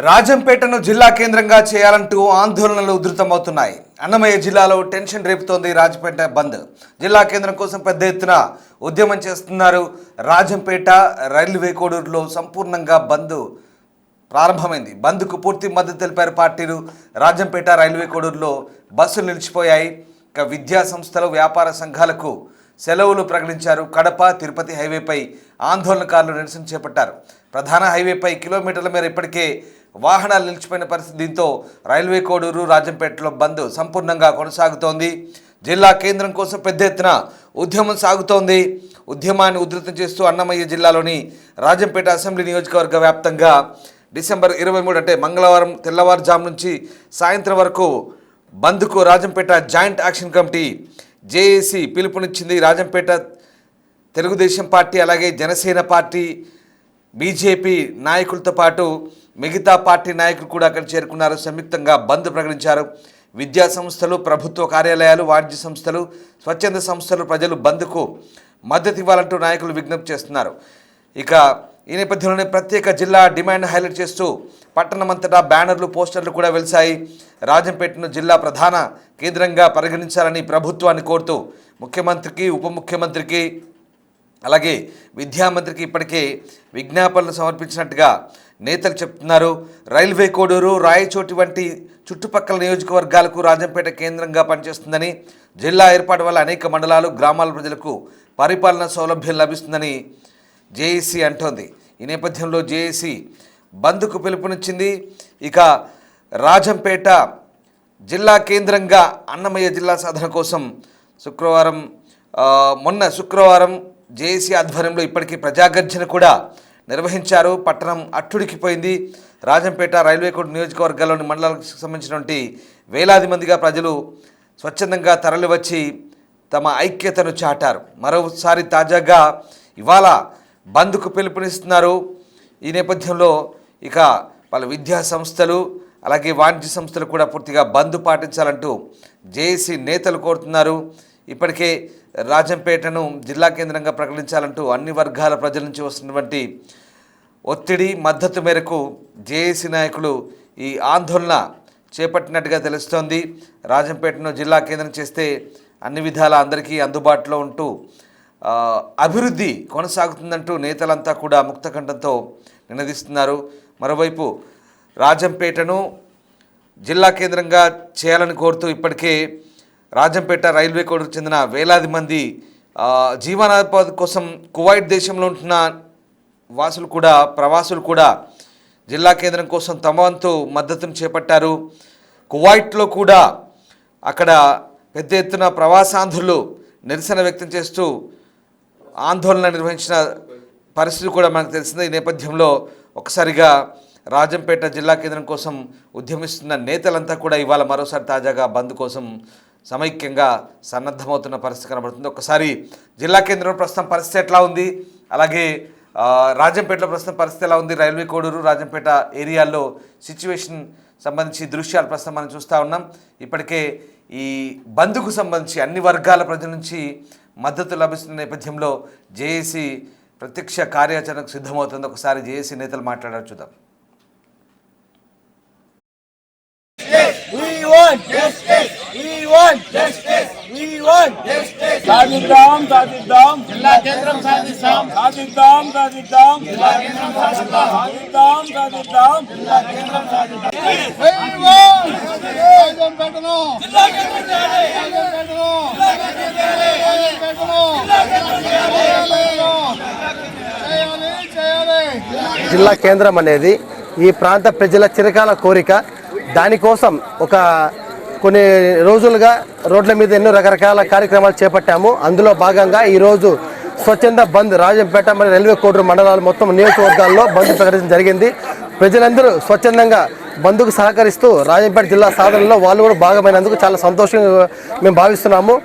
రాజంపేటను జిల్లా కేంద్రంగా చేయాలంటూ ఆందోళనలు ఉధృతమవుతున్నాయి. అన్నమయ్య జిల్లాలో టెన్షన్ రేపుతోంది రాజంపేట బంద్. జిల్లా కేంద్రం కోసం పెద్ద ఎత్తున ఉద్యమం చేస్తున్నారు. రాజంపేట రైల్వే కోడూరులో సంపూర్ణంగా బంద్ ప్రారంభమైంది. బంద్కు పూర్తి మద్దతు తెలిపారు పార్టీలు. రాజంపేట రైల్వే కోడూరులో బస్సులు నిలిచిపోయాయి. ఇక విద్యా సంస్థలు, వ్యాపార సంఘాలకు సెలవులు ప్రకటించారు. కడప తిరుపతి హైవేపై ఆందోళనకారులు నిరసన చేపట్టారు. ప్రధాన హైవేపై కిలోమీటర్ల మేర ఇప్పటికే వాహనాలు నిలిచిపోయిన పరిస్థితి. దీంతో రైల్వే కోడూరు రాజంపేటలో బంద్ సంపూర్ణంగా కొనసాగుతోంది. జిల్లా కేంద్రం కోసం పెద్ద ఎత్తున ఉద్యమం సాగుతోంది. ఉద్యమాన్ని ఉధృతం చేస్తూ అన్నమయ్య జిల్లాలోని రాజంపేట అసెంబ్లీ నియోజకవర్గ వ్యాప్తంగా డిసెంబర్ 23 అంటే మంగళవారం తెల్లవారుజాము నుంచి సాయంత్రం వరకు బంద్కు Rajampet joint action committee JAC పిలుపునిచ్చింది. రాజంపేట తెలుగుదేశం పార్టీ, అలాగే జనసేన పార్టీ, బీజేపీ నాయకులతో పాటు మిగతా పార్టీ నాయకులు కూడా అక్కడ చేరుకున్నారు. సంయుక్తంగా బంద్ ప్రకటించారు. విద్యా సంస్థలు, ప్రభుత్వ కార్యాలయాలు, వాణిజ్య సంస్థలు, స్వచ్ఛంద సంస్థలు ప్రజలు బంద్కు మద్దతు ఇవ్వాలంటూ నాయకులు విజ్ఞప్తి చేస్తున్నారు. ఇక ఈ నేపథ్యంలోనే ప్రత్యేక జిల్లా డిమాండ్ హైలైట్ చేస్తూ పట్టణమంతటా బ్యానర్లు, పోస్టర్లు కూడా వెలిశాయి. రాజంపేటను జిల్లా ప్రధాన కేంద్రంగా పరిగణించాలని ప్రభుత్వాన్ని కోరుతూ ముఖ్యమంత్రికి, ఉప ముఖ్యమంత్రికి, అలాగే విద్యామంత్రికి ఇప్పటికే విజ్ఞాపనలు సమర్పించినట్టుగా నేతలు చెప్తున్నారు. రైల్వే కోడూరు, రాయచోటి వంటి చుట్టుపక్కల నియోజకవర్గాలకు రాజంపేట కేంద్రంగా పనిచేస్తుందని, జిల్లా ఏర్పాటు వల్ల అనేక మండలాలు, గ్రామాల ప్రజలకు పరిపాలన సౌలభ్యం లభిస్తుందని జేఏసీ అంటోంది. ఈ నేపథ్యంలో జేఏసీ బంద్కు పిలుపునిచ్చింది. ఇక రాజంపేట జిల్లా కేంద్రంగా అన్నమయ్య జిల్లా సాధన కోసం మొన్న శుక్రవారం జేఏసీ ఆధ్వర్యంలో ఇప్పటికీ ప్రజాగర్జన కూడా నిర్వహించారు. పట్టణం అట్టుడికిపోయింది. రాజంపేట రైల్వే కోడ్ నియోజకవర్గాల్లోని మండలాలకు సంబంధించినటువంటి వేలాది మందిగా ప్రజలు స్వచ్ఛందంగా తరలివచ్చి తమ ఐక్యతను చాటారు. మరోసారి తాజాగా ఇవాళ బంద్కు పిలుపునిస్తున్నారు. ఈ నేపథ్యంలో ఇక వాళ్ళ విద్యా సంస్థలు, అలాగే వాణిజ్య సంస్థలు కూడా పూర్తిగా బంద్ పాటించాలంటూ జేఏసీ నేతలు కోరుతున్నారు. ఇప్పటికే రాజంపేటను జిల్లా కేంద్రంగా ప్రకటించాలంటూ అన్ని వర్గాల ప్రజల నుంచి వస్తున్నటువంటి ఒత్తిడి, మద్దతు మేరకు జేఏసీ నాయకులు ఈ ఆందోళన చేపట్టినట్టుగా తెలుస్తోంది. రాజంపేటను జిల్లా కేంద్రం చేస్తే అన్ని విధాల అందరికీ అందుబాటులో ఉంటూ అభివృద్ధి కొనసాగుతుందంటూ నేతలంతా కూడా ముక్తకంఠంతో నినదిస్తున్నారు. మరోవైపు రాజంపేటను జిల్లా కేంద్రంగా చేయాలని కోరుతూ ఇప్పటికే రాజంపేట రైల్వే కోడ్కు చెందిన వేలాది మంది జీవనోపాధి కోసం కువైట్ దేశంలో ఉంటున్న ప్రవాసులు కూడా జిల్లా కేంద్రం కోసం తమ వంతు మద్దతును చేపట్టారు. కువైట్లో కూడా అక్కడ పెద్ద ఎత్తున ప్రవాసాంధ్రులు నిరసన వ్యక్తం చేస్తూ ఆందోళన నిర్వహించిన పరిస్థితి కూడా మనకు తెలిసింది. ఈ నేపథ్యంలో ఒకసారిగా రాజంపేట జిల్లా కేంద్రం కోసం ఉద్యమిస్తున్న నేతలంతా కూడా ఇవాళ మరోసారి తాజాగా బంద్ కోసం సమైక్యంగా సన్నద్ధమవుతున్న పరిస్థితి కనబడుతుంది. ఒకసారి జిల్లా కేంద్రంలో ప్రస్తుతం పరిస్థితి ఎట్లా ఉంది, అలాగే రాజంపేటలో ప్రస్తుతం పరిస్థితి ఎలా ఉంది, రైల్వే కోడూరు, రాజంపేట ఏరియాల్లో సిచ్యువేషన్ సంబంధించి దృశ్యాలు ప్రస్తుతం మనం చూస్తూ ఉన్నాం. ఇప్పటికే ఈ బంద్కు సంబంధించి అన్ని వర్గాల ప్రజల నుంచి మద్దతు లభిస్తున్న నేపథ్యంలో జేఏసీ ప్రత్యక్ష కార్యాచరణకు సిద్ధమవుతుంది. ఒకసారి జేఏసీ నేతలు మాట్లాడారు, చూద్దాం. సాధిద్దాం జిల్లా కేంద్రం సాధిద్దాం జిల్లా కేంద్రం సాధిద్దాం జిల్లా కేంద్రం జిల్లా కేంద్రం అనేది ఈ ప్రాంత ప్రజల చిరకాల కోరిక. దానికోసం కొన్ని రోజులుగా రోడ్ల మీద ఎన్నో రకరకాల కార్యక్రమాలు చేపట్టాము. అందులో భాగంగా ఈరోజు స్వచ్ఛంద బంద్ రాజంపేట మరియు రైల్వే కోడూరు మండలాలు మొత్తం నియోజకవర్గాల్లో బంద్ ప్రకటించడం జరిగింది. ప్రజలందరూ స్వచ్ఛందంగా బంద్కు సహకరిస్తూ రాజంపేట జిల్లా సాధనలో వాళ్ళు కూడా భాగమైనందుకు చాలా సంతోషంగా మేము భావిస్తున్నాము.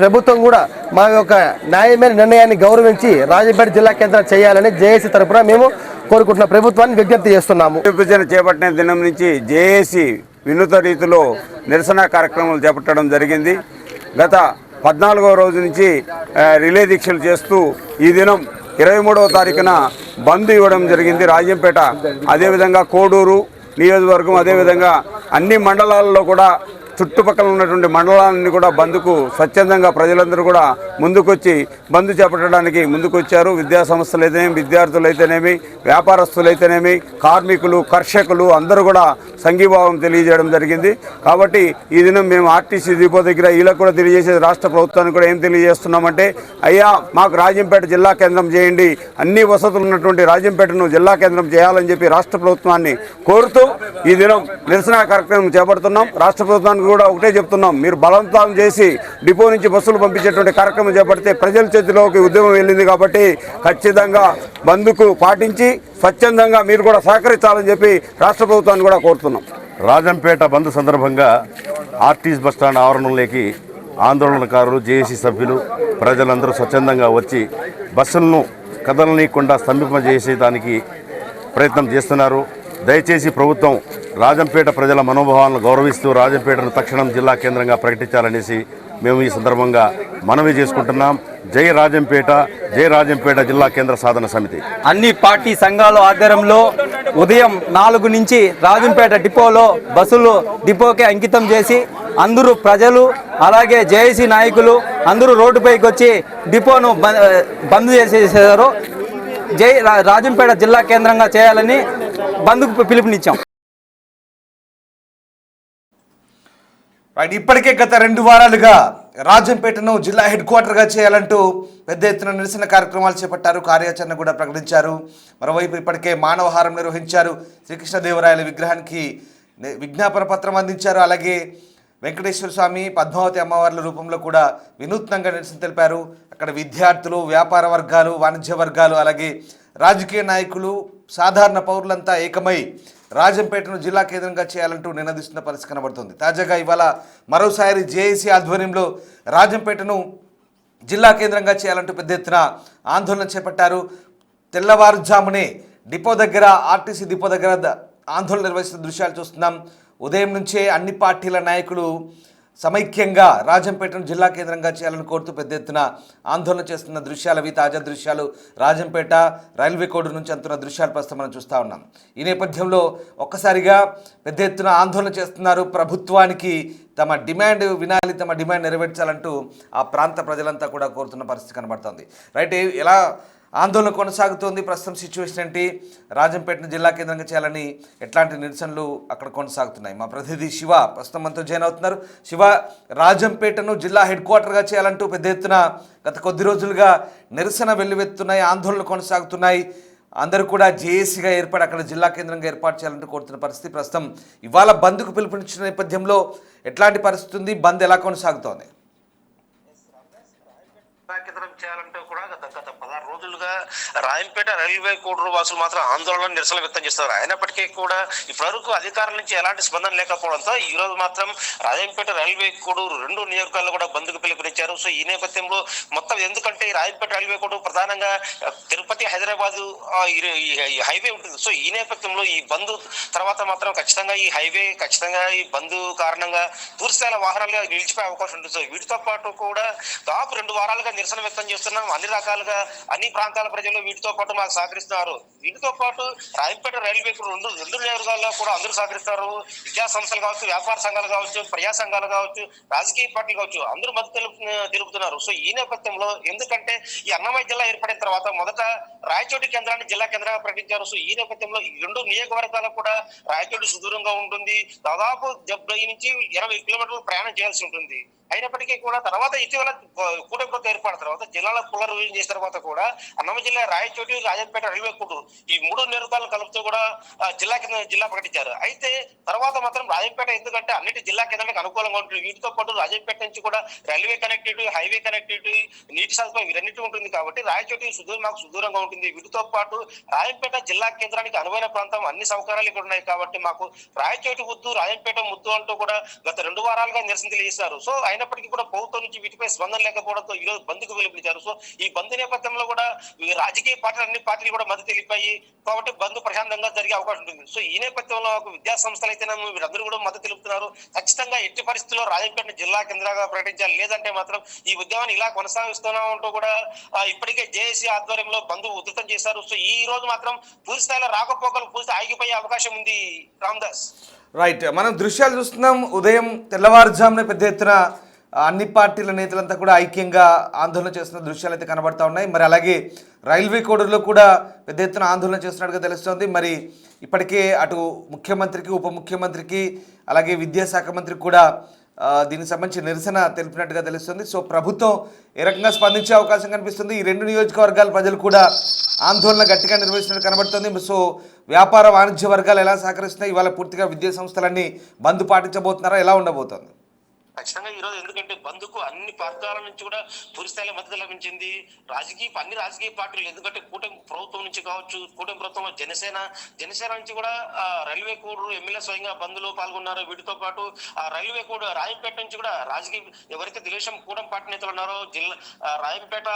ప్రభుత్వం కూడా మా యొక్క న్యాయమైన నిర్ణయాన్ని గౌరవించి రాజంపేట జిల్లా కేంద్రం చేయాలని జేఏసీ తరఫున మేము కోరుకుంటున్న ప్రభుత్వాన్ని విజ్ఞప్తి చేస్తున్నాము. విభజన చేపట్టిన దినం నుంచి జేఏసీ వినూత రీతిలో నిరసన కార్యక్రమాలు చేపట్టడం జరిగింది. గత 14వ రోజు నుంచి రిలే దీక్షలు చేస్తూ ఈ దినం 23వ తారీఖున బంద్ ఇవ్వడం జరిగింది. రాజంపేట, అదేవిధంగా కోడూరు, నియోజకవర్గం అదేవిధంగా అన్ని మండలాల్లో కూడా చుట్టుపక్కల ఉన్నటువంటి మండలాన్ని కూడా బంద్కు స్వచ్ఛందంగా ప్రజలందరూ కూడా ముందుకొచ్చి బంద్ చేపట్టడానికి ముందుకొచ్చారు. విద్యా సంస్థలు అయితేనేమి, విద్యార్థులు అయితేనేమి, వ్యాపారస్తులు అయితేనేమి, కార్మికులు, కర్షకులు అందరూ కూడా సంఘీభావం తెలియజేయడం జరిగింది. కాబట్టి ఈ దినం మేము ఆర్టీసీ డిపో దగ్గర వీళ్ళకు కూడా తెలియజేసేది, రాష్ట్ర ప్రభుత్వానికి కూడా ఏం తెలియజేస్తున్నామంటే, అయ్యా మాకు రాజంపేట జిల్లా కేంద్రం చేయండి, అన్ని వసతులు ఉన్నటువంటి రాజంపేటను జిల్లా కేంద్రం చేయాలని చెప్పి రాష్ట్ర ప్రభుత్వాన్ని కోరుతూ ఈ దినం నిరసన కార్యక్రమం చేపడుతున్నాం. రాష్ట్ర ప్రభుత్వానికి కూడా ఒకటే చెప్తున్నాం, మీరు బలవంతం చేసి డిపో నుంచి బస్సులు పంపించేటువంటి కార్యక్రమం చేపడితే ప్రజల చేతిలోకి ఉద్యమం వెళ్ళింది. కాబట్టి ఖచ్చితంగా బంద్కు పాటించి స్వచ్ఛందంగా మీరు కూడా సహకరించాలని చెప్పి రాష్ట్ర ప్రభుత్వాన్ని కూడా కోరుతున్నాం. రాజంపేట బంద్ సందర్భంగా ఆర్టీసీ బస్టాండ్ ఆవరణలోకి ఆందోళనకారులు, జేఏసీ సభ్యులు, ప్రజలందరూ స్వచ్ఛందంగా వచ్చి బస్సులను కదలనీయకుండా స్తంభింపజేసేదానికి ప్రయత్నం చేస్తున్నారు. దయచేసి ప్రభుత్వం రాజంపేట ప్రజల మనోభావాలను గౌరవిస్తూ రాజంపేటను తక్షణం జిల్లా కేంద్రంగా ప్రకటించాలనేసి మేము ఈ సందర్భంగా మనవి చేసుకుంటున్నాం. జై రాజంపేట, జై రాజంపేట జిల్లా కేంద్ర సాధన సమితి. అన్ని పార్టీ సంఘాల ఆధ్వర్యంలో ఉదయం 4 నుంచి రాజంపేట డిపోలో బస్సులు డిపోకి అంకితం చేసి అందరూ ప్రజలు అలాగే జేఏసీ నాయకులు అందరూ రోడ్డుపైకి వచ్చి డిపోను బంద్ చేసేసారు. జై రాజంపేట జిల్లా కేంద్రంగా చేయాలని బంద్కు పిలుపునిచ్చాం. ఇప్పటికే గత 2 వారాలుగా రాజంపేటను జిల్లా హెడ్ క్వార్టర్గా చేయాలంటూ పెద్ద ఎత్తున నిరసన కార్యక్రమాలు చేపట్టారు, కార్యాచరణ కూడా ప్రకటించారు. మరోవైపు ఇప్పటికే మానవహారం నిర్వహించారు, శ్రీకృష్ణదేవరాయల విగ్రహానికి విజ్ఞాపన పత్రం అందించారు. అలాగే వెంకటేశ్వర స్వామి, పద్మావతి అమ్మవార్ల రూపంలో కూడా వినూత్నంగా నిరసన తెలిపారు. అక్కడ విద్యార్థులు, వ్యాపార వర్గాలు, వాణిజ్య వర్గాలు, అలాగే రాజకీయ నాయకులు, సాధారణ పౌరులంతా ఏకమై రాజంపేటను జిల్లా కేంద్రంగా చేయాలంటూ నినదిస్తున్న పరిస్థితి కనబడుతుంది. తాజాగా ఇవాళ మరోసారి జేఏసీ ఆధ్వర్యంలో రాజంపేటను జిల్లా కేంద్రంగా చేయాలంటూ పెద్ద ఎత్తున ఆందోళన చేపట్టారు. తెల్లవారుజామునే డిపో దగ్గర, ఆర్టీసీ డిపో దగ్గర ఆందోళన నిర్వహిస్తున్న దృశ్యాలు చూస్తున్నాం. ఉదయం నుంచే అన్ని పార్టీల నాయకులు సమైక్యంగా రాజంపేటను జిల్లా కేంద్రంగా చేయాలని కోరుతూ పెద్ద ఎత్తున ఆందోళన చేస్తున్న దృశ్యాలు అవి. తాజా దృశ్యాలు రాజంపేట రైల్వే కోడ్ నుంచి అందుతున్న దృశ్యాలు ప్రస్తుతం మనం చూస్తూ ఉన్నాం. ఈ నేపథ్యంలో ఒక్కసారిగా పెద్ద ఎత్తున ఆందోళన చేస్తున్నారు. ప్రభుత్వానికి తమ డిమాండ్ వినాలి, తమ డిమాండ్ నెరవేర్చాలంటూ ఆ ప్రాంత ప్రజలంతా కూడా కోరుతున్న పరిస్థితి కనబడుతుంది. రైట్, ఎలా ఆందోళన కొనసాగుతోంది, ప్రస్తుతం సిచ్యువేషన్ ఏంటి, రాజంపేటను జిల్లా కేంద్రంగా చేయాలని ఎట్లాంటి నిరసనలు అక్కడ కొనసాగుతున్నాయి? మా ప్రతినిధి శివ ప్రస్తుతం మనతో జాయిన్ అవుతున్నారు. శివ, రాజంపేటను జిల్లా హెడ్ క్వార్టర్గా చేయాలంటూ పెద్ద ఎత్తున గత కొద్ది రోజులుగా నిరసన వెల్లువెత్తున్నాయి, ఆందోళనలు కొనసాగుతున్నాయి. అందరూ కూడా జేఏసీగా ఏర్పడి అక్కడ జిల్లా కేంద్రంగా ఏర్పాటు చేయాలంటూ కోరుతున్న పరిస్థితి. ప్రస్తుతం ఇవాళ బంద్కు పిలుపునిచ్చిన నేపథ్యంలో ఎట్లాంటి పరిస్థితి ఉంది, బంద్ ఎలా కొనసాగుతోంది? కేంద్రం చేయాలంటే కూడా గత 16 రోజులుగా రాయంపేట రైల్వే కోడూరు వాసులు మాత్రం ఆందోళన నిరసన వ్యక్తం చేస్తారు. అయినప్పటికీ కూడా ఇప్పటివరకు అధికారుల నుంచి ఎలాంటి స్పందన లేకపోవడంతో ఈ రోజు మాత్రం రాయంపేట రైల్వే కోడూరు 2 నియోజకవర్గాల్లో కూడా బంద్కు పిలుపునిచ్చారు. సో ఈ నేపథ్యంలో మొత్తం ఎందుకంటే రాయంపేట రైల్వే కోడూరు ప్రధానంగా తిరుపతి, హైదరాబాద్ ఈ హైవే ఉంటుంది. సో ఈ నేపథ్యంలో ఈ బంద్ తర్వాత మాత్రం ఖచ్చితంగా ఈ హైవే ఖచ్చితంగా ఈ బంద్ కారణంగా పూర్తిస్థాయిలో వాహనాలుగా నిలిచిపోయే అవకాశం ఉంటుంది. సో వీటితో పాటు కూడా దాదాపు 2 వారాలుగా నిరసన వ్యక్తం చేస్తున్నాం. అన్ని రకాలుగా అన్ని ప్రాంతాల ప్రజలు వీటితో పాటు మాకు సహకరిస్తున్నారు. వీటితో పాటు రాయంపేట రైల్వే రెండు నియోజకవర్గాల్లో కూడా అందరూ సహకరిస్తారు. విద్యా సంస్థలు కావచ్చు, వ్యాపార సంఘాలు కావచ్చు, ప్రజా సంఘాలు కావచ్చు, రాజకీయ పార్టీలు కావచ్చు, అందరూ మద్దతు తెలుపుతున్నారు. సో ఈ నేపథ్యంలో ఎందుకంటే ఈ అన్నమయ్య జిల్లా ఏర్పడిన తర్వాత మొదట రాయచోటి కేంద్రాన్ని జిల్లా కేంద్రంగా ప్రకటించారు. సో ఈ నేపథ్యంలో ఈ 2 నియోజకవర్గాలకు కూడా రాయచోటి సుదూరంగా ఉంటుంది. దాదాపు 70 నుంచి 20 కిలోమీటర్లు ప్రయాణం చేయాల్సి ఉంటుంది. అయినప్పటికీ కూడా తర్వాత ఇటీవల కూటమి ప్రభుత్వం ఏర్పడిన తర్వాత జిల్లాల పునర్విభజన చేసిన తర్వాత కూడా అన్నమయ్య జిల్లా రాయచోటి, రాజంపేట, రైల్వే కోడూరు ఈ 3 నియోజకవర్గాలను కలుపుతూ కూడా జిల్లా ప్రకటించారు. అయితే తర్వాత మాత్రం రాజంపేట ఎందుకంటే అన్నిటి జిల్లా కేంద్రానికి అనుకూలంగా ఉంటుంది. వీటితో పాటు రాజంపేట నుంచి కూడా రైల్వే కనెక్టివిటీ, హైవే కనెక్టివిటీ, నీటి సదుపాయం ఇవన్నిటి ఉంటుంది. కాబట్టి రాయచోటి మాకు సుదూరంగా ఉంటుంది. వీటితో పాటు రాజంపేట జిల్లా కేంద్రానికి అనువైన ప్రాంతం, అన్ని సౌకర్యాలు ఇక్కడ ఉన్నాయి. కాబట్టి మాకు రాయచోటి ముద్దు, రాజంపేట ముద్దు అంటూ కూడా గత 2 వారాలుగా నిరసన తెలియజేస్తారు. సో అయినప్పటికీ కూడా ప్రభుత్వం నుంచి వీటిపై స్పందన లేకపోవడంతో ఈ రోజు బంద్కు పిలుపునిచ్చారు. సో ఈ బంద్ నేపథ్యంలో కూడా ఈ రాజకీయ పార్టీలు అన్ని పార్టీలు కూడా మద్దతు తెలిపాయి కాబట్టి బంద్ ప్రశాంతంగా జరిగే అవకాశం ఉంటుంది. సో ఈ నేపథ్యంలో విద్యా సంస్థలు అయితే వీరందరూ కూడా మద్దతు తెలుపుతున్నారు. ఖచ్చితంగా ఎట్టి పరిస్థితుల్లో రాజంపేట జిల్లా కేంద్రంగా ప్రకటించాలి, లేదంటే మాత్రం ఈ ఉద్యమాన్ని ఇలా కొనసాగిస్తున్నామంటూ కూడా ఇప్పటికే జేఏసీ ఆధ్వర్యంలో బంద్ ఉధృతం చేశారు. సో ఈ రోజు మాత్రం పూర్తి స్థాయిలో రాకపోకలు పూర్తి ఆగిపోయే అవకాశం ఉంది. రామ్దాస్ రైట్, మనం దృశ్యాలు చూస్తున్నాం. ఉదయం తెల్లవారుజామున పెద్ద ఎత్తున అన్ని పార్టీల నేతలంతా కూడా ఐక్యంగా ఆందోళన చేస్తున్న దృశ్యాలు అయితే కనబడతా ఉన్నాయి. మరి అలాగే రైల్వే కోడూరులో కూడా పెద్ద ఎత్తున ఆందోళన చేస్తున్నట్టుగా తెలుస్తోంది. మరి ఇప్పటికే అటు ముఖ్యమంత్రికి, ఉప ముఖ్యమంత్రికి, అలాగే విద్యాశాఖ మంత్రికి కూడా దీనికి సంబంధించి నిరసన తెలిపినట్టుగా తెలుస్తుంది. సో ప్రభుత్వం ఏ రకంగా స్పందించే అవకాశం కనిపిస్తుంది. ఈ రెండు నియోజకవర్గాల ప్రజలు కూడా ఆందోళన గట్టిగా నిర్వహిస్తున్నట్టు కనబడుతుంది. సో వ్యాపార వాణిజ్య వర్గాలు ఎలా సహకరిస్తున్నాయి? ఇవాళ పూర్తిగా విద్యా సంస్థలన్నీ బంద్ పాటించబోతున్నారా? ఎలా ఉండబోతోంది? ఖచ్చితంగా ఈ రోజు ఎందుకంటే బంద్కు అన్ని వర్గాల నుంచి కూడా పూర్తి స్థాయిలో మద్దతు లభించింది. అన్ని రాజకీయ పార్టీలు, ఎందుకంటే కూటమి ప్రభుత్వం నుంచి కావచ్చు, కూటమి ప్రభుత్వం జనసేన నుంచి కూడా రైల్వే కోడూరు ఎమ్మెల్యే స్వయంగా బంద్లో పాల్గొన్నారు. వీటితో పాటు రైల్వే కోడూరు రాయంపేట నుంచి కూడా రాజకీయ ఎవరైతే తెలుగుదేశం కూటమి పార్టీ నేతలు ఉన్నారో జిల్లా రాయంపేట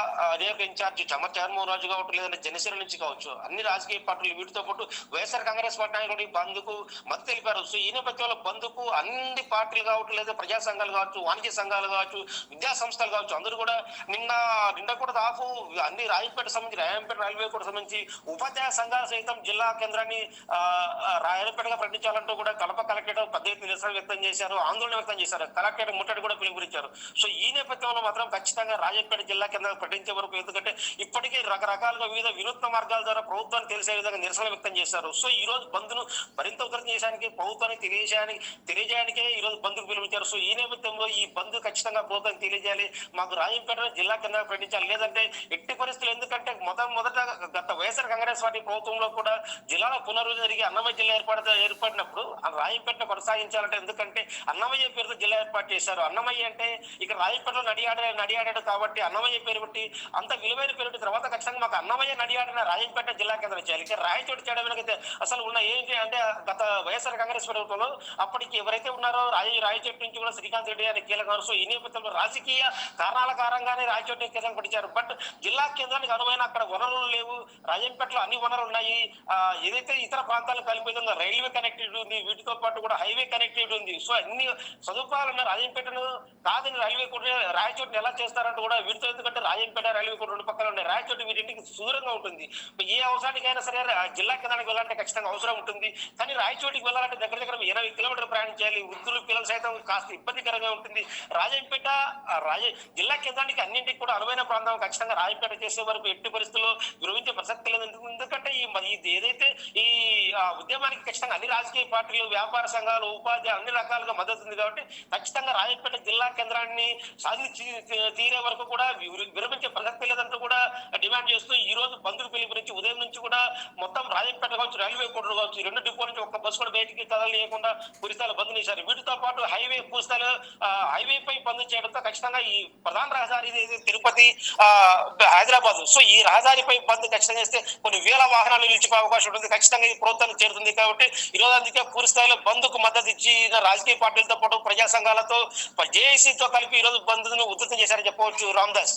నియోజక ఇన్ఛార్జి చమర్ రాజు కావచ్చు, లేదంటే జనసేన నుంచి కావచ్చు, అన్ని రాజకీయ పార్టీలు వీటితో పాటు వైఎస్ఆర్ కాంగ్రెస్ పార్టీ నాయకులు బంద్కు మద్దతు తెలిపారు. సో ఈ నేపథ్యంలో బంద్కు అన్ని పార్టీలు కావచ్చు, లేదా ప్రజా సంఘాలు కావచ్చు, వాణిజ్య సంఘాలు కావచ్చు, విద్యా సంస్థలు కావచ్చు, అందరూ కూడా నిన్న కూడా దాపు అన్ని రాయంపేట రైల్వే కూడా సంబంధించి ఉపాధ్యాయ సంఘాల సైతం జిల్లా కేంద్రాన్ని రాయంపేటగా ప్రకటించాలంటూ కూడా కడప కలెక్టరేట్ పెద్ద ఎత్తున నిరసన వ్యక్తం చేశారు, ఆందోళన వ్యక్తం చేశారు, కలెక్టరేట్ ముట్టడి కూడా పిలుపునిచ్చారు. సో ఈ నేపథ్యంలో మాత్రం ఖచ్చితంగా రాజంపేట జిల్లా కేంద్రంగా ప్రకటించే వరకు, ఎందుకంటే ఇప్పటికే రకరకాలుగా వివిధ వినూత్న మార్గాల ద్వారా ప్రభుత్వాన్ని తెలిసే విధంగా నిరసన వ్యక్తం చేశారు. సో ఈ రోజు బంద్ను మరింత ఉధృతం చేయడానికి, ప్రభుత్వానికి తెలియజేయడానికే ఈ రోజు బంద్కు పిలుపునిచ్చారు. సో ఈ నేపథ్యంలో ఈ బంద్ ఖచ్చితంగా ప్రభుత్వం తెలియజేయాలి, మాకు రాజంపేట జిల్లా కేంద్రంగా ప్రకటించాలి, లేదంటే ఎట్టి పరిస్థితులు, ఎందుకంటే మొదట గత వైఎస్ఆర్ కాంగ్రెస్ పార్టీ ప్రభుత్వంలో కూడా జిల్లాలో పునరుద్ధరణ జరిగి అన్నమయ్య జిల్లా ఏర్పడినప్పుడు రాజంపేటను కొనసాగించాలంటే, ఎందుకంటే అన్నమయ్య పేరుతో జిల్లా ఏర్పాటు చేశారు. అన్నమయ్య అంటే ఇక రాజంపేటలో నడియాడాడు కాబట్టి అన్నమయ్య పేరు పెట్టి అంత విలువైన పేరు పెట్టి తర్వాత ఖచ్చితంగా మాకు అన్నమయ్య నడియాడిన రాజంపేట జిల్లా కేంద్రం చేయాలి. ఇక రాయచోటి చేయడం వెనకైతే అసలు ఉన్న ఏంటి అంటే గత వైఎస్ఆర్ కాంగ్రెస్ ప్రభుత్వంలో అప్పటికి ఎవరైతే ఉన్నారో రాయచోటి నుంచి కూడా శ్రీకాంత్ రెడ్డి అని కీలకం. సో ఈ నేపథ్యంలో రాజకీయ కారణాల కారణంగానే రాయచోటి కేంద్రం పట్టించారు. బట్ జిల్లా కేంద్రానికి అనువైన అక్కడ వనరులు లేవు, రాజంపేటలో అన్ని వనరులు ఉన్నాయి. ఏదైతే ఇతర ప్రాంతాలకు కలిపి రైల్వే కనెక్టివిటీ ఉంది, వీటితో పాటు కూడా హైవే కనెక్టివిటీ ఉంది. సో అన్ని సదుపాయాలు ఉన్న రాజంపేటను కాదని రైల్వే కోట రాయచోటిని ఎలా చేస్తారంటూ కూడా వీటితో, ఎందుకంటే రాజంపేట రైల్వే కోట రెండు పక్కన ఉన్నాయి, రాయచోటి వీటింటికి దూరంగా ఉంటుంది. ఏ అవసరానికైనా సరే జిల్లా కేంద్రానికి వెళ్ళాలంటే ఖచ్చితంగా అవసరం ఉంటుంది. కానీ రాయచోటికి వెళ్ళాలంటే దగ్గర 80 కిలోమీటర్లు ప్రయాణం చేయాలి. వృద్ధులు పిల్లలు సైతం కాస్త ఇబ్బందికరంగా ఉంటుంది. రాజంపేట జిల్లా కేంద్రానికి అన్నింటికి కూడా అనువైన ప్రాంతం ఖచ్చితంగా రాజంపేట చేసే వరకు ఎట్టి పరిస్థితుల్లో విరమించే ప్రసక్తి లేదు. ఎందుకంటే ఏదైతే ఈ ఉద్యమానికి ఖచ్చితంగా అన్ని రాజకీయ పార్టీలు, వ్యాపార సంఘాలు, ఉపాధ్యాయులు అన్ని రకాలుగా మద్దతు ఉంది కాబట్టి ఖచ్చితంగా రాజంపేట జిల్లా కేంద్రాన్ని సాధించి తీరే వరకు కూడా విరమించే ప్రసక్తి లేదంటూ కూడా డిమాండ్ చేస్తూ ఈ రోజు బంద్కు పిలుపునిచ్చి ఉదయం నుంచి కూడా మొత్తం రాజంపేట కావచ్చు, రైల్వే కోడూరు కావచ్చు, ఈ రెండు డిపో నుంచి ఒక్క బస్సు కూడా బయటికి కదలలేకుండా పూర్తిస్థాయిలో బంద్ చేశారు. వీటితో పాటు హైవే పై బంద్ చేయడంతో ఖచ్చితంగా ఈ ప్రధాన రహదారి తిరుపతి హైదరాబాద్, సో ఈ రహదారిపై బంద్ ఖచ్చితంగా చేస్తే కొన్ని వేల వాహనాలు నిలిచిపోయే అవకాశం ఉంటుంది. ఖచ్చితంగా ఈ ప్రభుత్వానికి చేరుతుంది కాబట్టి ఈ రోజు అందుకే పూర్తి స్థాయిలో బంద్కు మద్దతు ఇచ్చిన రాజకీయ పార్టీలతో పాటు ప్రజా సంఘాలతో జేఏసీతో కలిపి ఈ రోజు బంద్ను ఉధృతం చేశారని చెప్పవచ్చు. Ramdas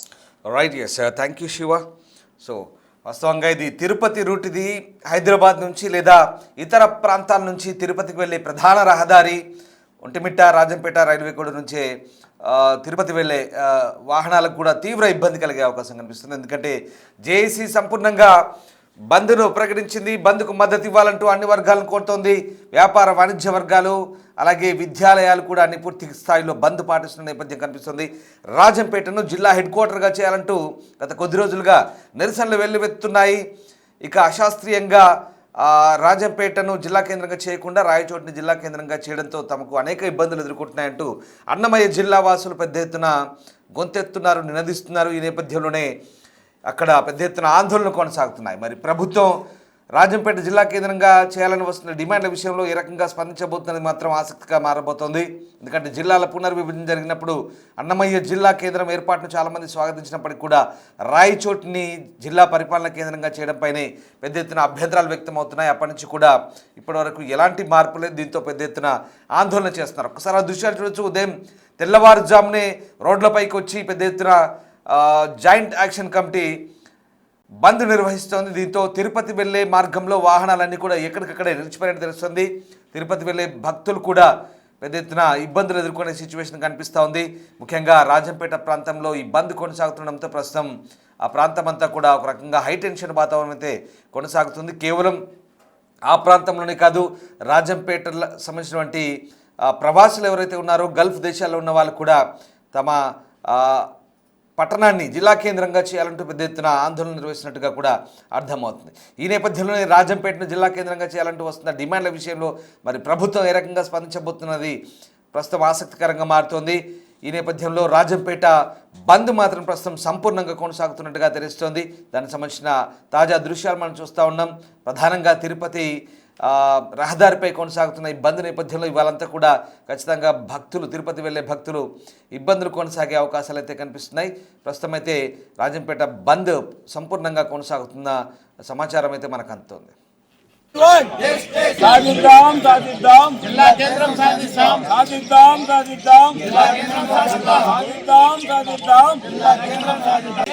right, yes, thank you Shiva. So వాస్తవంగా ఇది తిరుపతి రూట్, ఇది హైదరాబాద్ నుంచి లేదా ఇతర ప్రాంతాల నుంచి తిరుపతికి వెళ్ళే ప్రధాన రహదారి. ఒంటిమిట్ట రాజంపేట రైల్వే కోడ నుంచే తిరుపతి వెళ్ళే వాహనాలకు కూడా తీవ్ర ఇబ్బంది కలిగే అవకాశం కనిపిస్తుంది. ఎందుకంటే జేఏసీ సంపూర్ణంగా బంద్ను ప్రకటించింది. బంద్కు మద్దతు ఇవ్వాలంటూ అన్ని వర్గాలను కోరుతోంది. వ్యాపార వాణిజ్య వర్గాలు అలాగే విద్యాలయాలు కూడా అన్ని పూర్తి స్థాయిలో బంద్ పాటిస్తున్న నేపథ్యం కనిపిస్తుంది. రాజంపేటను జిల్లా హెడ్ క్వార్టర్గా చేయాలంటూ గత కొద్ది రోజులుగా నిరసనలు వెల్లువెత్తున్నాయి. ఇక అశాస్త్రీయంగా రాజంపేటను జిల్లా కేంద్రంగా చేయకుండా రాయచోటిని జిల్లా కేంద్రంగా చేయడంతో తమకు అనేక ఇబ్బందులు ఎదుర్కొంటున్నాయంటూ అన్నమయ్య జిల్లా వాసులు పెద్ద ఎత్తున గొంతెత్తున్నారు, నినదిస్తున్నారు. ఈ నేపథ్యంలోనే అక్కడ పెద్ద ఎత్తున ఆందోళనలు కొనసాగుతున్నాయి. మరి ప్రభుత్వం రాజంపేట జిల్లా కేంద్రంగా చేయాలని వస్తున్న డిమాండ్ల విషయంలో ఏ రకంగా స్పందించబోతున్నది మాత్రం ఆసక్తిగా మారబోతోంది. ఎందుకంటే జిల్లాల పునర్విభజన జరిగినప్పుడు అన్నమయ్య జిల్లా కేంద్రం ఏర్పాటును చాలామంది స్వాగతించినప్పటికీ కూడా రాయచోటిని జిల్లా పరిపాలన కేంద్రంగా చేయడంపైనే పెద్ద ఎత్తున అభ్యంతరాలు వ్యక్తమవుతున్నాయి. అప్పటి నుంచి కూడా ఇప్పటివరకు ఎలాంటి మార్పు లేదు. దీంతో పెద్ద ఎత్తున ఆందోళన చేస్తున్నారు. ఒకసారి ఆ దృశ్యాలు చూడొచ్చు. ఉదయం తెల్లవారుజామునే రోడ్లపైకి వచ్చి పెద్ద ఎత్తున జాయింట్ యాక్షన్ కమిటీ బంద్ నిర్వహిస్తోంది. దీంతో తిరుపతి వెళ్లే మార్గంలో వాహనాలన్నీ కూడా ఎక్కడికక్కడే నిలిచిపోయినట్టు తెలుస్తుంది. తిరుపతి వెళ్లే భక్తులు కూడా పెద్ద ఎత్తున ఇబ్బందులు ఎదుర్కొనే సిచ్యువేషన్ కనిపిస్తూ ఉంది. ముఖ్యంగా రాజంపేట ప్రాంతంలో ఈ బంద్ కొనసాగుతుండడంతో ప్రస్తుతం ఆ ప్రాంతం అంతా కూడా ఒక రకంగా హై టెన్షన్ వాతావరణం అయితే కొనసాగుతుంది. కేవలం ఆ ప్రాంతంలోనే కాదు, రాజంపేట సంబంధించినటువంటి ప్రవాసులు ఎవరైతే ఉన్నారో గల్ఫ్ దేశాల్లో ఉన్న వాళ్ళు కూడా తమ పట్టణాన్ని జిల్లా కేంద్రంగా చేయాలంటూ పెద్ద ఎత్తున ఆందోళన నిర్వహిస్తున్నట్టుగా కూడా అర్థమవుతుంది. ఈ నేపథ్యంలోనే రాజంపేటను జిల్లా కేంద్రంగా చేయాలంటూ వస్తున్న డిమాండ్ల విషయంలో మరి ప్రభుత్వం ఏ రకంగా స్పందించబోతున్నది ప్రస్తుతం ఆసక్తికరంగా మారుతోంది. ఈ నేపథ్యంలో రాజంపేట బంద్ మాత్రం ప్రస్తుతం సంపూర్ణంగా కొనసాగుతున్నట్టుగా తెలుస్తోంది. దానికి సంబంధించిన తాజా దృశ్యాలు మనం చూస్తూ ఉన్నాం. ప్రధానంగా తిరుపతి రహదారిపై కొనసాగుతున్న ఈ బంద్ నేపథ్యంలో ఇవాళంతా కూడా ఖచ్చితంగా భక్తులు, తిరుపతి వెళ్ళే భక్తులు ఇబ్బందులు కొనసాగే అవకాశాలు అయితే కనిపిస్తున్నాయి. ప్రస్తుతం అయితే రాజంపేట బంద్ సంపూర్ణంగా కొనసాగుతున్న సమాచారం అయితే మనకు అందుతోంది. సాధిద్దాం సాధిద్దాం జిల్లా కేంద్రం సాధిస్తాం, సాధిద్దాం సాధిద్దాం జిల్లా కేంద్రం సాధిస్తాం, సాధిద్దాం సాధిద్దాం జిల్లా కేంద్రం సాధిస్తాం.